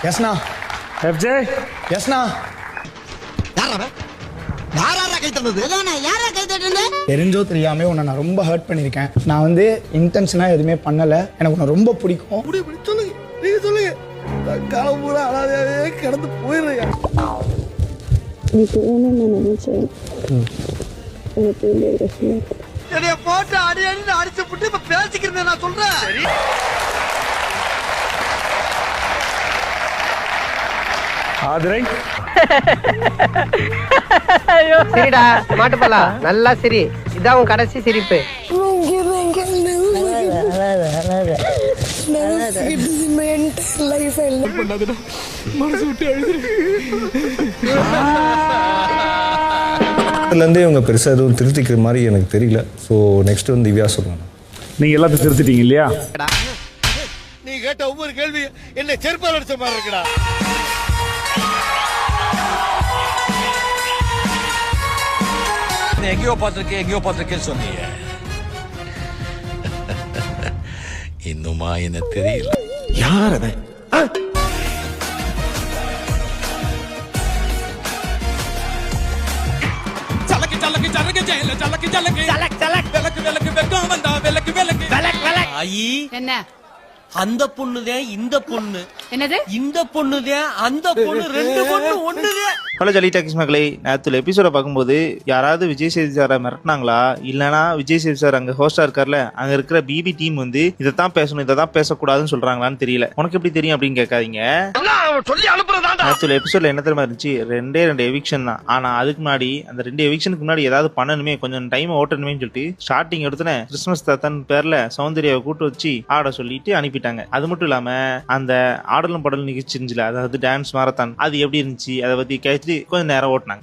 எஸ்னா FJ எஸ்னா தெரிஞ்சோ தெரியாம உன்னை நான் ரொம்ப ஹர்ட் பண்ணியிருக்கேன். நான் வந்து இன்டென்ஷனா எதுவுமே பண்ணல. எனக்கு உன்னை ரொம்ப பிடிக்கும். சொல்லுங்க நீங்க சொல்லுங்க. காலம் பூரா அழகாவே கிடந்து போயிடுறேன். என்னைய போட்டு அடி அடி அடிச்சு புட்டு இப்ப பேசிக்கிறேன் நான் சொல்றேன். ஆதிரை சரிடா மாட்டுப்பலா நல்லா சரி. இதான் உன் கடைசி சிரிப்பு. அதுலேருந்தே இவங்க பெருசாக எதுவும் திருத்திக்கிற மாதிரி எனக்கு தெரியல. ஸோ நெக்ஸ்ட் வந்து திவ்யா சொல்லுவாங்க. நீங்கள் எல்லாத்தையும் திருத்திட்டீங்க இல்லையா? நீ கேட்ட ஒவ்வொரு கேள்வி என்ன செருப்பால் அடிச்ச மாதிரி இருக்குடா. எங்கேயோ பார்த்திருக்கேன்னு சொன்னீங்க. இன்னுமா என்ன தெரியல. யார் அவன்? என்ன அந்த பொண்ணுதான் இந்த பொண்ணு, என்னது இந்த பொண்ணுதான் அந்த பொண்ணு, ரெண்டு பொண்ணு ஒண்ணுதான். ஹலோ ஜலி டாக்கிஸ் மகளே, நேரத்தில் எபிசோட பார்க்கும்போது யாராவது விஜய் சேது சாரை மிரட்டினாங்களா, இல்லைனா விஜய் சேது சார் அங்கே ஹோஸ்டா இருக்கார்ல, அங்கே இருக்கிற பிபி டீம் வந்து இதைத்தான் பேசணும் இதை தான் பேசக்கூடாதுன்னு சொல்றாங்களான்னு தெரியல. உனக்கு எப்படி தெரியும் அப்படின்னு கேட்காதீங்க. நேரத்தில் எபிசோட்ல என்ன தெரியுமா இருந்துச்சு, ரெண்டு எவிக்ஷன் தான். ஆனா அதுக்கு முன்னாடி அந்த 2 எவிக்ஷனுக்கு முன்னாடி ஏதாவது பண்ணணுமே, கொஞ்சம் டைம் ஓட்டணுமே சொல்லிட்டு ஸ்டார்டிங் எடுத்துனே கிறிஸ்துமஸ் தாத்தன் பேர்ல சௌந்தர்யாவை கூட்டு வச்சு ஆட சொல்லிட்டு அனுப்பிட்டாங்க. அது மட்டும் இல்லாம அந்த ஆடலும் பாடலும் நிகழ்ச்சி இருந்துச்சுல, அதாவது டான்ஸ் மாரத்தான், அது எப்படி இருந்துச்சு அதை பத்தி கேட்டு கொஞ்சம் நேரம் ஓட்டினாங்க.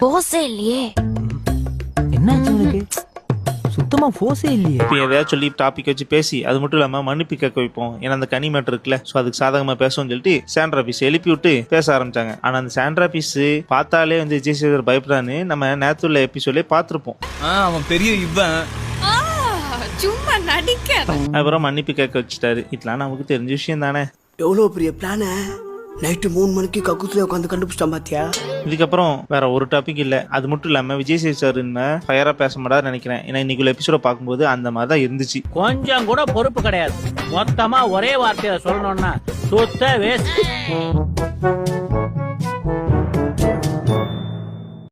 சுத்தமா போசே இல்லையே. இப்போ எதையாவது சொல்லி டாபிக் வச்சு பேசி அது மட்டும் இல்லாம மன்னிப்பு கேட்க வைப்போம். ஏன்னா அந்த கனி மேட்டர் இருக்குல்ல, ஸோ அதுக்கு சாதகமா பேசும்னு சொல்லிட்டு சாண்ட்ரா பீஸ் எழுப்பி விட்டு பேச ஆரம்பிச்சாங்க. ஆனா அந்த சாண்ட்ரா பீஸ் பார்த்தாலே வந்து விஜய் சேகர் பயப்படான்னு நம்ம நேத்துல எபிசோட்லயே பார்த்திருப்போம். அவன் பெரிய இவன் சும்மா நடிக்க. அப்புறம் மன்னிப்பு கேட்க வச்சுட்டாரு. இதெல்லாம் நமக்கு தெரிஞ்ச விஷயம் தானே. எவ்வளவு பெரிய பிளான நைட்டு 3 மணிக்கு கக்கூத்துல உட்காந்து கண்டுபிடிச்சிட்டான் பாத்தியா. இதுக்கப்புறம் வேற ஒரு டாபிக் இல்ல. அது மட்டும் இல்லாம விஜய் சேகர் சார் ஃபயரா பேச மாட்டாரு நினைக்கிறேன். ஏன்னா இன்னைக்கு எபிசோட பார்க்கும்போது அந்த மாதிரி தான் இருந்துச்சு. கொஞ்சம் கூட பொறுப்பு கிடையாது. மொத்தமா ஒரே வார்த்தையில சொல்லணும்னா சுத்த வேஸ்ட்.